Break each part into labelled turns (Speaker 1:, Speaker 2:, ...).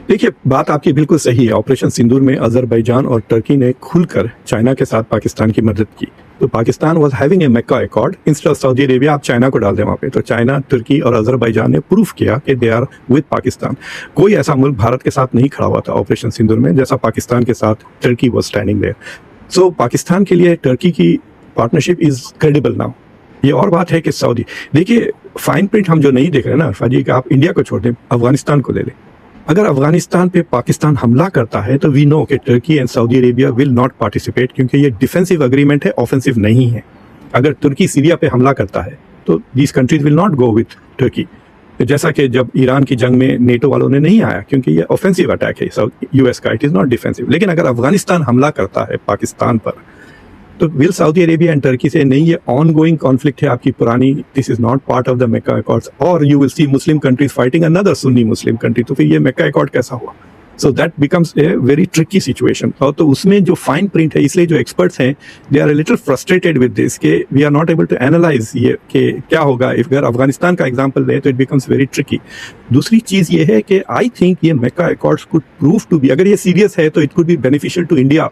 Speaker 1: देखिए, बात आपकी बिल्कुल सही है। ऑपरेशन सिंदूर में अज़रबैजान और टर्की ने खुलकर चाइना के साथ पाकिस्तान की मदद की। तो Pakistan was having a Mecca accord instead of Saudi Arabia, आप चाइना को डाल दें वहाँ पे। तो चाइना, तुर्की और अज़रबैजान ने प्रूफ किया कि दे आर विद पाकिस्तान। कोई ऐसा मुल्क भारत के साथ नहीं खड़ा हुआ था ऑपरेशन सिंदूर में जैसा पाकिस्तान के साथ टर्की वाज स्टैंडिंग देयर। सो पाकिस्तान के लिए टर्की की पार्टनरशिप इज क्रेडिबल नाउ। ये और बात है कि सऊदी, देखिए फाइन प्रिंट हम जो नहीं देख रहे ना अरफा जी, कि आप इंडिया को छोड़ दें, अफगानिस्तान को ले लें। अगर अफगानिस्तान पे पाकिस्तान हमला करता है तो वी नो कि Turkey and Saudi Arabia will not participate, क्योंकि ये डिफेंसिव अग्रीमेंट है, ऑफेंसिव नहीं है। अगर तुर्की सीरिया पे हमला करता है तो these countries will not go with Turkey, जैसा कि जब ईरान की जंग में नेटो वालों ने नहीं आया, क्योंकि ये ऑफेंसिव अटैक है यूएस का, इट इज़ नॉट डिफेंसिव। लेकिन अगर अफगानिस्तान हमला करता है पाकिस्तान पर तो will Saudi Arabia and Turkey से नहीं, ये ऑन गोइंग कॉन्फ्लिक्ट है आपकी पुरानी, this is not part of the Mecca accords, और you will see Muslim countries fighting another Sunni Muslim country. तो फिर ये मेक्का अकॉर्ड कैसा हुआ? So that becomes a very tricky situation. और तो उसमें जो फाइन प्रिंट है, इसलिए जो एक्सपर्ट्स हैं they are a little frustrated with this, के we are not able to analyse ये कि क्या होगा। इफ अगर अफगानिस्तान का एग्जाम्पल लें तो इट बिकम्स वेरी ट्रिकी। दूसरी चीज़ ये है कि आई थिंक ये Mecca accords could prove to be, अगर ये सीरियस है तो it could be beneficial to India.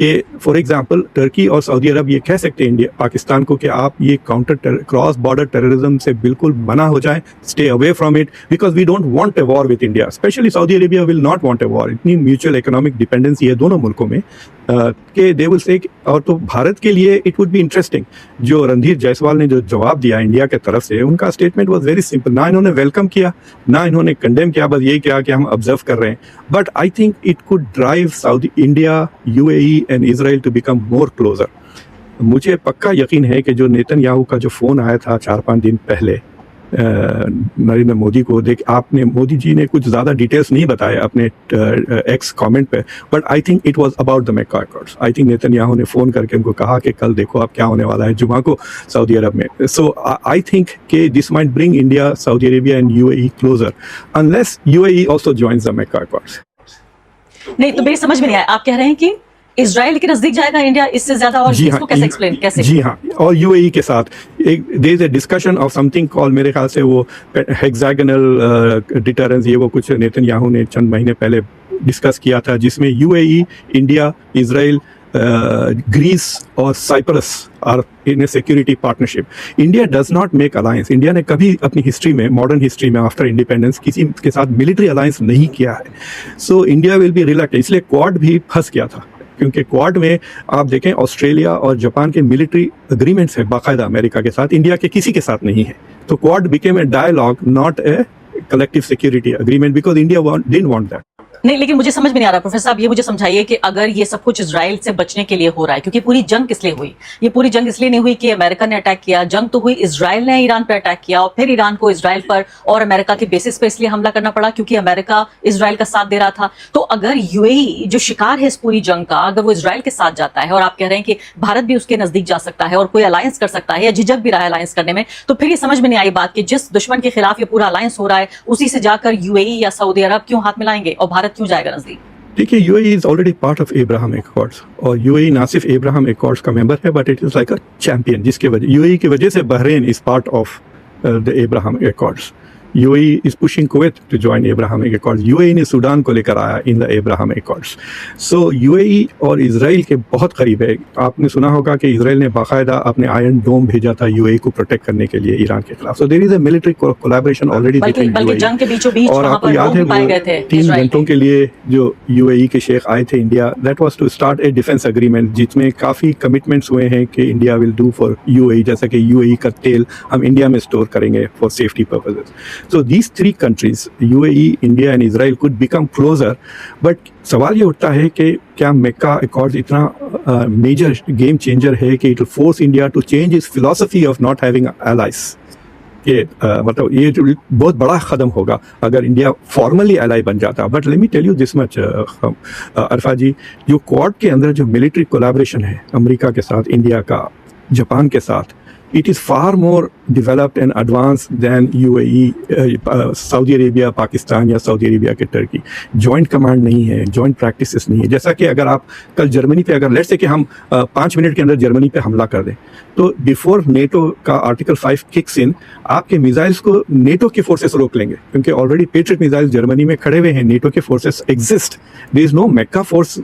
Speaker 1: कि फॉर एग्जांपल टर्की और सऊदी अरब ये कह सकते हैं इंडिया पाकिस्तान को कि आप ये क्रॉस बॉर्डर टेररिज्म से बिल्कुल मना हो जाए, stay away from it, because we don't want a war with India. Specially Saudi Arabia will not want a war. इतनी म्यूचुअल इकोनॉमिक डिपेंडेंसी है दोनों मुल्कों में कि दे विल से। और तो भारत के लिए इट वुड बी इंटरेस्टिंग, जो रणधीर जायसवाल ने जो जवाब दिया इंडिया के तरफ से, उनका स्टेटमेंट वॉज वेरी सिंपल। ना इन्होंने वेलकम किया ना इन्होंने कंडेम किया, बस यही किया कि हम ऑब्जर्व कर रहे हैं। But I think it could drive Saudi, India, UAE and Israel to become more closer. मुझे पक्का यकीन है कि जो नेतन्याहू का जो फ़ोन आया था 4-5 दिन पहले नरेंद्र मोदी को, देख आपने, मोदी जी ने कुछ ज़्यादा डिटेल्स नहीं बताए अपने एक्स कमेंट पे, but I think it was about the Mecca accords. I think Netanyahu ने फ़ोन करके उनको कहा कि कल देखो आप क्या होने वाला है जुमा को सऊदी अरब में। सो आई थिंक कि this might bring India, Saudi Arabia and UAE closer, unless UAE also joins the Mecca accords.
Speaker 2: नहीं तो मेरी समझ में नहीं आया, आप कह रहे हैं कि इजराइल के नजदीक जाएगा इंडिया इससे ज्यादा, और इसको कैसे एक्सप्लेन, कैसे?
Speaker 1: जी हाँ, और यूएई के साथ एक there is a discussion of something call, मेरे ख्याल से वो हेक्सागोनल डिटरेंस, ये वो कुछ नेतन्याहू ने चंद महीने पहले डिस्कस किया था, जिसमें यूएई, इंडिया, इजराइल, ग्रीस और Cyprus are in a security partnership. India does not make alliance. India ने कभी अपनी हिस्ट्री में, मॉडर्न हिस्ट्री में आफ्टर इंडिपेंडेंस, किसी के साथ मिलिट्री अलायंस नहीं किया है। So India will be reluctant, इसलिए क्वाड भी फंस गया था, क्योंकि क्वाड में आप देखें ऑस्ट्रेलिया और जापान के मिलिट्री अग्रीमेंट्स है बाकायदा अमेरिका के साथ, इंडिया के किसी के साथ नहीं है। तो quad became a dialogue, not a collective security agreement, because India didn't want that.
Speaker 2: नहीं, लेकिन मुझे समझ में नहीं आ रहा प्रोफेसर साहब, ये मुझे समझाइए कि अगर ये सब कुछ इजराइल से बचने के लिए हो रहा है, क्योंकि पूरी जंग किस लिए हुई? ये पूरी जंग इसलिए नहीं हुई कि अमेरिका ने अटैक किया, जंग तो हुई इजराइल ने ईरान पर अटैक किया, और फिर ईरान को इजराइल पर और अमेरिका के बेसिस पे इसलिए हमला करना पड़ा क्योंकि अमेरिका इजराइल का साथ दे रहा था। तो अगर यूएई जो शिकार है इस पूरी जंग का, अगर वो इजराइल के साथ जाता है, और आप कह रहे हैं कि भारत भी उसके नजदीक जा सकता है और कोई अलायंस कर सकता है या झिझक भी रहा है अलायंस करने में, तो फिर ये समझ में नहीं आई बात कि जिस दुश्मन के खिलाफ ये पूरा अलायंस हो रहा है, उसी से जाकर यूएई या सऊदी अरब क्यों हाथ मिलाएंगे और भारत क्यों जाएगा नजदीक?
Speaker 1: देखिए, UAE is already part of Abraham accords, और यूएई ना सिर्फ एब्राहम अकॉर्ड्स का मेंबर है, but it is like a champion, जिसके वजह यूएई की वजह से Bahrain is part of the Abraham accords. UAE is pushing Kuwait to join Abraham Accords. UAE ने सूडान को लेकर आया in the Abraham Accords. So UAE और इजराइल के बहुत करीब है। आपने सुना होगा कि इजराइल ने बाकायदा अपने आयरन डोम भेजा था UAE को प्रोटेक्ट करने के लिए ईरान के खिलाफ। So there is a military collaboration already between UAE.
Speaker 2: जंग के बीचों बीच
Speaker 1: और आपको याद है वो 3 घंटों के लिए जो UAE के शेख आए थे India, that was to start a defense agreement, जिसमें काफ़ी कमिटमेंट्स हुए हैं कि India will do for UAE, जैसा कि UAE का तेल हम इंडिया में स्टोर करेंगे for safety purposes. So these 3 countries, UAE, India and Israel could become closer, but सवाल ये उठता है कि क्या मेक्का अकॉर्ड्स इतना मेजर गेम चेंजर है कि it will force India to change its philosophy of not having allies? कि मतलब ये जो बहुत बड़ा कदम होगा अगर इंडिया फॉर्मली एलाई बन जाता। But let me tell you this much Arfa ji, जो क्वाड के अंदर जो मिलिट्री कोलैबोरेशन है अमेरिका के साथ, इंडिया का, जापान के साथ, it is far more developed and advanced than UAE, Saudi Arabia Pakistan या सऊदी अरेबिया के टर्की। जॉइंट कमांड नहीं है, जॉइंट प्रैक्टिसेस नहीं है। जैसा कि अगर आप कल जर्मनी पे अगर लेट्स से कि हम 5 मिनट के अंदर जर्मनी पे हमला कर दें, तो बिफोर नेटो का आर्टिकल 5 किक्स इन, आपके मिसाइल्स को नेटो के फोर्सेस रोक लेंगे, क्योंकि ऑलरेडी पेट्रियट मिसाइल्स जर्मनी में खड़े हुए हैं। नेटो के forces exist, there is no Mecca force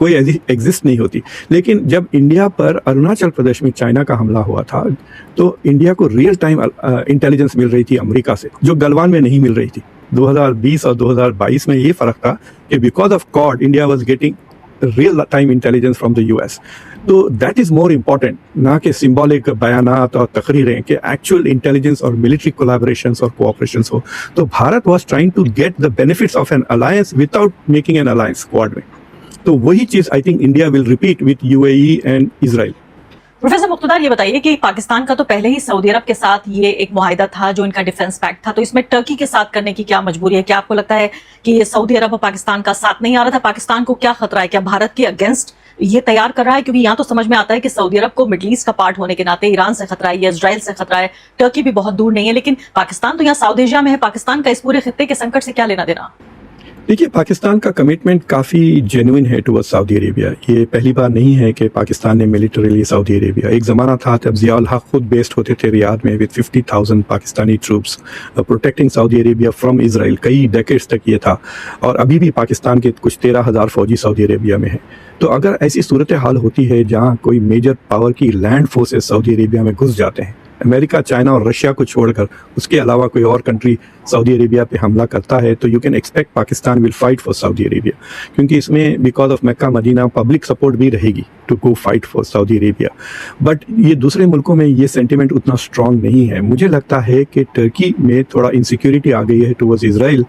Speaker 1: कोई ऐसी एग्जिस्ट नहीं होती। लेकिन जब इंडिया पर अरुणाचल प्रदेश में चाइना का हमला हुआ था, तो इंडिया को रियल टाइम इंटेलिजेंस मिल रही थी अमेरिका से, जो गलवान में नहीं मिल रही थी। 2020 और 2022 में ये फर्क था कि because of Quad India was getting real time intelligence from the US. तो दैट इज मोर इम्पॉर्टेंट, ना कि सिंबॉलिक बयानात और तकरीरें, कि एक्चुअल इंटेलिजेंस और मिलिट्री कोलैबोरेशंस और कोऑपरेशन हो। तो Bharat was trying to get the benefits of an alliance without making an alliance Quad में। तो वही चीज I think India will repeat with UAE and Israel.
Speaker 2: Professor Muqtedar, ये बताइए कि पाकिस्तान का तो पहले ही सऊदी अरब के साथ ये एक मुआहिदा था जो इनका डिफेंस पैक्ट था, तो इसमें टर्की के साथ करने की क्या मजबूरी है? क्या आपको लगता है कि ये सऊदी अरब और पाकिस्तान का साथ नहीं आ रहा था? पाकिस्तान को क्या खतरा है? क्या भारत के अगेंस्ट ये तैयार कर रहा है? क्योंकि यहाँ तो समझ में आता है कि सऊदी अरब को मिडल ईस्ट का पार्ट होने के नाते ईरान से खतरा है, इजराइल से खतरा है, टर्की भी बहुत दूर नहीं है, लेकिन पाकिस्तान तो यहाँ साउथ एशिया में है। पाकिस्तान का इस पूरे खित्ते के संकट से क्या लेना देना?
Speaker 1: देखिए, पाकिस्तान का कमिटमेंट काफ़ी जेन्युइन है टुवर्ड्स सऊदी अरेबिया। ये पहली बार नहीं है कि पाकिस्तान ने मिलिटरीली सऊदी अरेबिया, एक ज़माना था तब ज़ियाउल हक खुद बेस्ड होते थे रियाद में with 50,000 Pakistani troops protecting Saudi Arabia from Israel. कई डेकेड्स तक ये था, और अभी भी पाकिस्तान के कुछ 13,000 फौजी सऊदी अरेबिया में है। तो अगर ऐसी सूरत हाल होती है जहाँ कोई मेजर पावर की लैंड फोर्सेस सऊदी अरेबिया में घुस जाते हैं, अमेरिका, चाइना और रशिया को छोड़कर उसके अलावा कोई और कंट्री सऊदी अरेबिया पे हमला करता है, तो you can expect Pakistan will fight for Saudi Arabia, क्योंकि इसमें because of Mecca Medina public support भी रहेगी to go fight for Saudi Arabia. But ये दूसरे मुल्कों में ये सेंटिमेंट उतना स्ट्रांग नहीं है। मुझे लगता है कि टर्की में थोड़ा इनसिक्योरिटी आ गई है टुवर्ड्स इजराइल,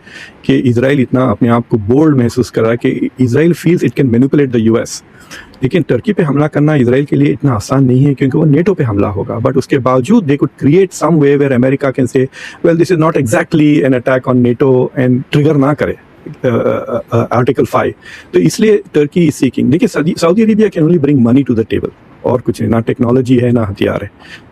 Speaker 1: कि इजराइल इतना अपने आप को बोल्ड महसूस कर रहा है कि Israel feels it can manipulate the US. लेकिन टर्की पे हमला करना इजराइल के लिए इतना आसान नहीं है, क्योंकि वो नेटो पे हमला होगा। बट उसके बावजूद they could create some way where America can say well this is not exactly an attack on NATO, and trigger ना करे आर्टिकल 5। तो इसलिए टर्की इज सीकिंग। देखिए, Saudi Arabia can only bring money to the table, और कुछ नहीं, ना technology है ना हथियार है।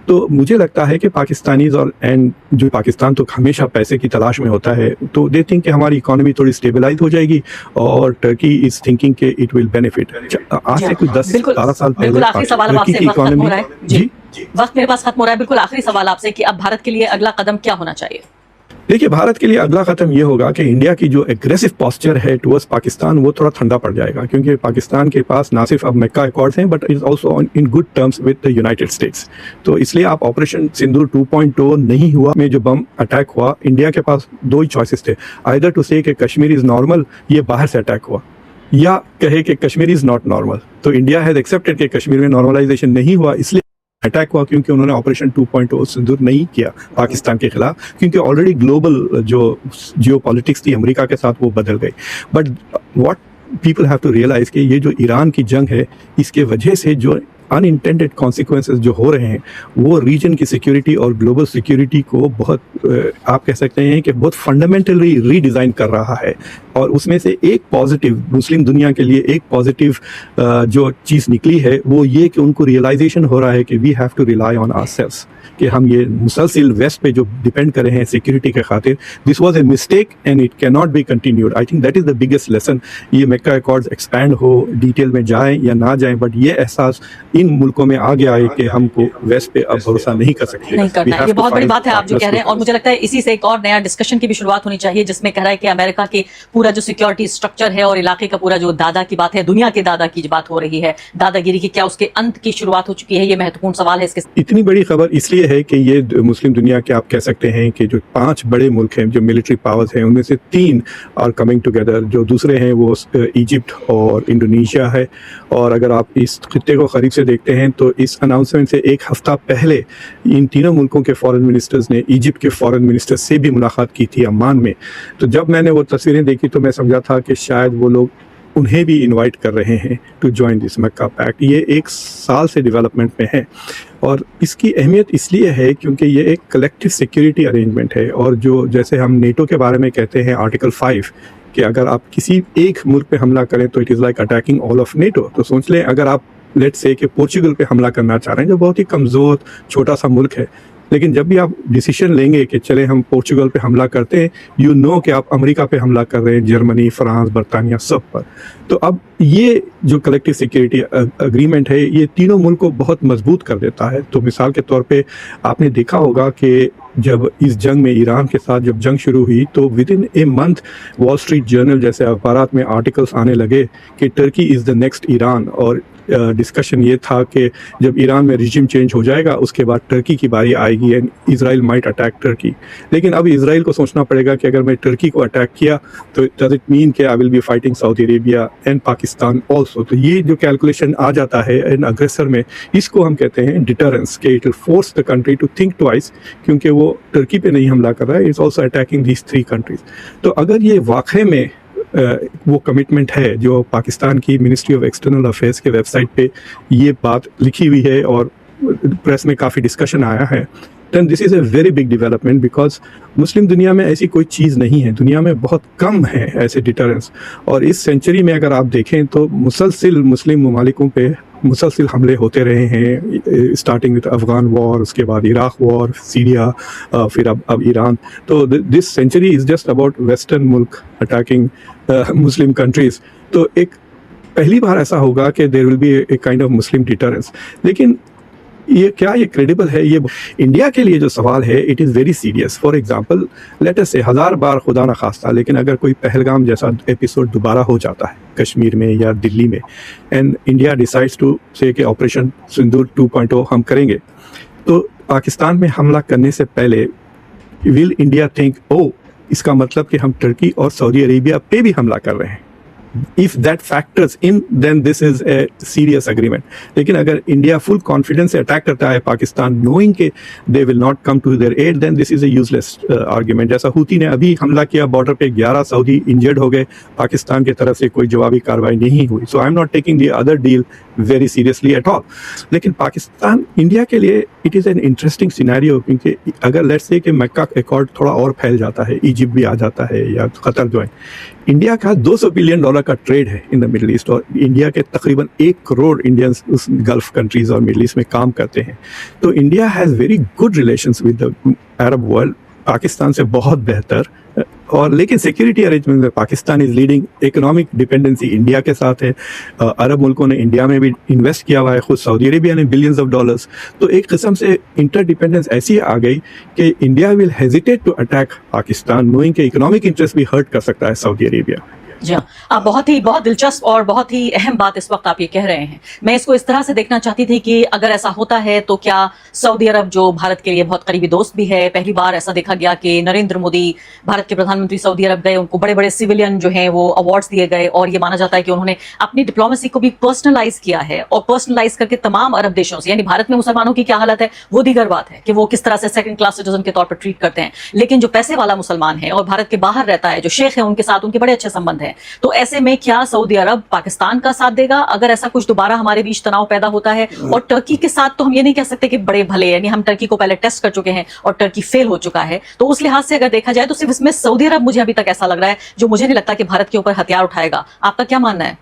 Speaker 1: तो मुझे लगता है कि पाकिस्तानीज और एंड जो पाकिस्तान तो हमेशा पैसे की तलाश में होता है, तो दे थिंक कि हमारी इकोनॉमी थोड़ी स्टेबलाइज हो जाएगी, और टर्की इज थिंकिंग कि इट विल बेनिफिट। आज से कुछ 10-12 साल पहले टर्की की इकोनॉमी, जी
Speaker 2: वक्त मेरे पास खत्म हो रहा है, बिल्कुल आखिरी सवाल आपसे कि अब भारत के लिए अगला कदम क्या होना चाहिए?
Speaker 1: देखिए, भारत के लिए अगला कदम ये होगा कि इंडिया की जो एग्रेसिव पोस्चर है टुवर्ड्स पाकिस्तान वो थोड़ा ठंडा पड़ जाएगा, क्योंकि पाकिस्तान के पास ना सिर्फ अब मक्का अकॉर्ड्स हैं, but is also in good terms with the United states. तो इसलिए आप ऑपरेशन सिंदूर 2.0 नहीं हुआ में जो बम अटैक हुआ, इंडिया के पास दो ही चॉइसेस थे, आइदर टू से कि कश्मीर इज नॉर्मल, ये बाहर से अटैक हुआ, या कहे कि कश्मीर इज नॉट नॉर्मल। तो इंडिया हैज एक्सेप्टेड कि कश्मीर में नॉर्मलाइजेशन नहीं हुआ, इसलिए अटैक हुआ, क्योंकि उन्होंने ऑपरेशन 2.0 सिंदूर नहीं किया पाकिस्तान के खिलाफ, क्योंकि ऑलरेडी ग्लोबल जो जियो पॉलिटिक्स थी अमेरिका के साथ वो बदल गई। But what people have to realise कि ये जो ईरान की जंग है, इसके वजह से जो अनइंटेंडेड कॉन्सिक्वेंसेस जो हो रहे हैं, वो रीजन की सिक्योरिटी और ग्लोबल सिक्योरिटी को बहुत आप कह सकते हैं कि बहुत फंडामेंटली रीडिज़ाइन कर रहा है। और उसमें से एक पॉजिटिव, मुस्लिम दुनिया के लिए एक पॉजिटिव जो चीज़ निकली है वो ये कि उनको रियलाइजेशन हो रहा है कि we have to rely on ourselves, कि हम ये मुसलसिल वेस्ट पे जो डिपेंड कर रहे हैं सिक्योरिटी के खातिर, this was a mistake and it can not be continued. I think that is the biggest lesson. ये मक्का अकॉर्ड्स एक्सपैंड हो, डिटेल में जाएं या ना जाएं, बट ये एहसास इन मुल्कों में आ गया है कि हमको वेस्ट पे अब भरोसा नहीं कर सकते,
Speaker 2: नहीं करना है। ये बहुत बड़ी बात है आप जो कह रहे हैं, और मुझे लगता है इसी से एक और नया डिस्कशन की भी शुरुआत होनी चाहिए, जिसमें कह रहा है कि अमेरिका के पूरा जो सिक्योरिटी स्ट्रक्चर है और इलाके का पूरा जो दादा की बात है, दुनिया के दादा की बात हो रही है, दादागिरी की, क्या उसके अंत की शुरुआत हो चुकी है? ये महत्वपूर्ण सवाल है। इसके
Speaker 1: इतनी बड़ी खबर इसलिए है कि ये मुस्लिम दुनिया के आप कह सकते हैं कि जो 5 बड़े मुल्क हैं जो मिलिट्री पावर्स हैं, उनमें से 3 आर कमिंग टुगेदर। जो दूसरे हैं वो इजिप्ट और इंडोनेशिया है। और अगर आप इस खित्ते को करीब से देखते हैं तो इस अनाउंसमेंट से एक हफ्ता पहले इन तीनों मुल्कों के फॉरेन मिनिस्टर्स ने इजिप्ट के फॉरेन मिनिस्टर से भी मुलाकात की थी अम्मान में। तो जब मैंने वो तस्वीरें देखी तो मैं समझा था कि शायद वो लोग उन्हें भी इनवाइट कर रहे हैं to join this Mecca pact. ये 1 साल से डेवलपमेंट में है, और इसकी अहमियत इसलिए है क्योंकि ये एक कलेक्टिव सिक्योरिटी अरेंजमेंट है। और जो जैसे हम नेटो के बारे में कहते हैं आर्टिकल 5 कि अगर आप किसी एक मुल्क पे हमला करें तो it is like attacking all of NATO. तो सोच लें अगर आप लेट्स से कि पोर्चुगल पे हमला करना चाह रहे हैं, जो बहुत ही कमज़ोर छोटा सा मुल्क है, लेकिन जब भी आप डिसीजन लेंगे कि चले हम पोर्चुगल पे हमला करते हैं, यू नो कि आप अमेरिका पे हमला कर रहे हैं, जर्मनी, फ्रांस, बरतानिया, सब पर। तो अब ये जो कलेक्टिव सिक्योरिटी अग्रीमेंट है, ये तीनों मुल्क को बहुत मजबूत कर देता है। तो मिसाल के तौर पे आपने देखा होगा कि जब इस जंग में ईरान के साथ जब जंग शुरू हुई, तो with in a month wall street journal जैसे अखबारात में आर्टिकल्स आने लगे कि Turkey is the next Iran, और डिस्कशन ये था कि जब ईरान में रिजिम चेंज हो जाएगा उसके बाद टर्की की बारी आएगी and Israel might attack Turkey. लेकिन अब इजराइल को सोचना पड़ेगा कि अगर मैं टर्की को अटैक किया तो डज इट मीन कि I will be fighting Saudi Arabia and Pakistan also. तो ये जो कैलकुलेशन आ जाता है इन अग्रेसर में, इसको हम कहते हैं डिटरेंस, कि it will force the country to think twice, क्योंकि वो टर्की पे नहीं हमला कर रहा है, it's also attacking these 3 countries. तो अगर ये वाकई में वो कमिटमेंट है जो पाकिस्तान की मिनिस्ट्री ऑफ एक्सटर्नल अफेयर्स के वेबसाइट पे ये बात लिखी हुई है और प्रेस में काफ़ी डिस्कशन आया है, then this is a very big development because मुस्लिम दुनिया में ऐसी कोई चीज़ नहीं है, दुनिया में बहुत कम है ऐसे डिटरेंस। और इस सेंचुरी में अगर आप देखें तो मुसलसिल मुस्लिम ममालिकों पे मुसलसिल हमले होते रहे हैं, स्टार्टिंग विद अफ़गान वॉर, उसके बाद इराक वॉर, सीरिया, फिर अब ईरान। तो this century is just about western मुल्क अटैकिंग मुस्लिम कंट्रीज़। तो एक पहली बार ऐसा होगा कि there will be a kind of Muslim deterrence. लेकिन ये क्या ये क्रेडिबल है? ये इंडिया के लिए जो सवाल है, it is very serious. For example let us से 1000 बार खुदा न खास्ता, लेकिन अगर कोई पहलगाम जैसा एपिसोड दोबारा हो जाता है कश्मीर में या दिल्ली में, एंड इंडिया डिसाइड्स टू से कि ऑपरेशन सिंदूर 2.0 हम करेंगे, तो पाकिस्तान में हमला करने से पहले विल इंडिया थिंक ओ इसका मतलब कि हम टर्की और सऊदी अरेबिया पे भी हमला कर रहे हैं? If that factors in, then this is a serious agreement. लेकिन अगर इंडिया फुल कॉन्फिडेंस से अटैक करता है पाकिस्तान, knowing कि they will not come to their aid, then this is a useless argument. जैसा हूती ने अभी हमला किया बॉर्डर पे, 11 सऊदी इंजर्ड हो गए, पाकिस्तान की तरफ से कोई जवाबी कार्रवाई नहीं हुई। So I'm not taking the other deal very seriously at all. लेकिन पाकिस्तान इंडिया के लिए it is an interesting scenario, क्योंकि अगर लेट्स से कि मक्का अकॉर्ड थोड़ा और फैल जाता है, इजिप्ट भी आ जाता है या कतर जो है, इंडिया का $200 बिलियन का ट्रेड है इन द मिडल ईस्ट, और इंडिया के तकरीबन 1 करोड़ इंडियंस उस गल्फ कंट्रीज और मिडल ईस्ट में काम करते हैं। तो India has very good relations with the Arab world, Pakistan से बहुत बेहतर। और लेकिन सिक्योरिटी अरेंजमेंट में Pakistan is leading, economic dependency India के साथ है, अरब मुल्कों ने इंडिया में भी इन्वेस्ट किया हुआ है, खुद सऊदी अरेबिया ने बिलियंस ऑफ डॉलर्स। तो एक किस्म से इंटरडिपेंडेंस ऐसी आ गई कि India will hesitate to attack Pakistan, knowing के इकोनॉमिक इंटरेस्ट भी हर्ट कर सकता है सऊदी अरेबिया।
Speaker 2: जी हाँ, आप बहुत दिलचस्प और बहुत ही अहम बात इस वक्त आप ये कह रहे हैं। मैं इसको इस तरह से देखना चाहती थी कि अगर ऐसा होता है तो क्या सऊदी अरब जो भारत के लिए बहुत करीबी दोस्त भी है, पहली बार ऐसा देखा गया कि नरेंद्र मोदी भारत के प्रधानमंत्री सऊदी अरब गए, उनको बड़े बड़े सिविलियन जो हैं वो अवार्ड्स दिए गए, और ये माना जाता है कि उन्होंने अपनी डिप्लोमेसी को भी पर्सनलाइज किया है, और पर्सनलाइज करके तमाम अरब देशों से, यानी भारत में मुसलमानों की क्या हालत है वो दीगर बात है कि वो किस तरह से सेकंड क्लास सिटीजन के तौर पर ट्रीट करते हैं, लेकिन जो पैसे वाला मुसलमान है और भारत के बाहर रहता है, जो शेख है, उनके साथ उनके बड़े अच्छे संबंध हैं। तो ऐसे में क्या सऊदी अरब पाकिस्तान का साथ देगा अगर ऐसा कुछ दोबारा हमारे बीच तनाव पैदा होता है? और टर्की के साथ तो हम ये नहीं कह सकते कि बड़े भले, यानी हम टर्की को पहले टेस्ट कर चुके हैं और टर्की फेल हो चुका है, तो उस लिहाज से अगर देखा जाए तो सिर्फ इसमें सऊदी अरब मुझे अभी तक ऐसा लग रहा है, जो मुझे नहीं लगता कि भारत के ऊपर हथियार उठाएगा। आपका क्या मानना है?